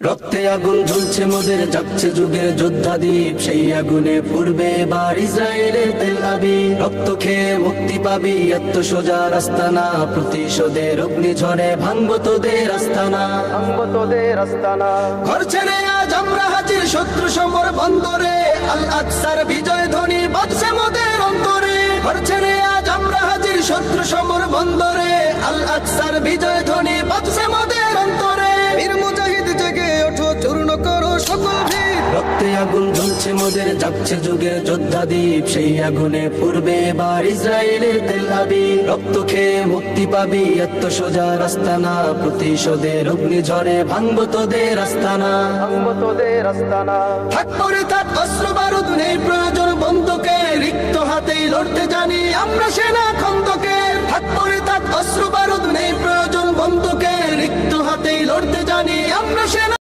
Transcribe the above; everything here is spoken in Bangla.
রক্তে আগুন ঝুলছে মোদের, জাগছে যুগের যোদ্ধাদীপ, সেই আগুনে পূর্বে এবার ইসরায়েলের তেল আবিব। রক্ত খেয়ে মুক্তি পাবি, এত সোজা রাস্তা না, প্রতিশোধের অগ্নিঝড়ে ভাঙবো তোদের আস্তানা, ভাঙবো তোদের আস্তানা। ঘর ছেড়ে আজ আমরা হাজির শত্রু সমর বন্দরে, আল আকসার বিজয় ধ্বনি বাজছে মোদের অন্তরে। ঘর ছেড়ে আজ আমরা হাজির শত্রু সমর বন্দরে, আল আকসার বিজয় ধ্বনি বাজছে মোদের অন্তরে। বীর মুজাহিদ জেগে ওঠো, চূর্ণ করো সকল ভিড়। রক্তে আগুন জ্বলছে মোদের, জাগছে যুগের যোদ্ধাদীপ, সেই আগুনে পূর্বে এবার ইসরায়েলের তেল আবিব। রক্ত খেয়ে মুক্তি পাবি, এত সোজা রাস্তা না, প্রতিশোধের অগ্নিঝড়ে ভাঙবো তোদের আস্তানা, ভাঙবো তোদের আস্তানা। থাক পরে থাক অস্ত্র বারুদ, নেই প্রয়োজন বন্ধুকে, রিক্ত হাতেই লড়তে জানি আমরা সেনা খন্দকে। থাক পরে থাক অস্ত্র বারুদ, নেই প্রয়োজন বন্ধুকে, রিক্ত হাতেই লড়তে জানি আমরা সেনা।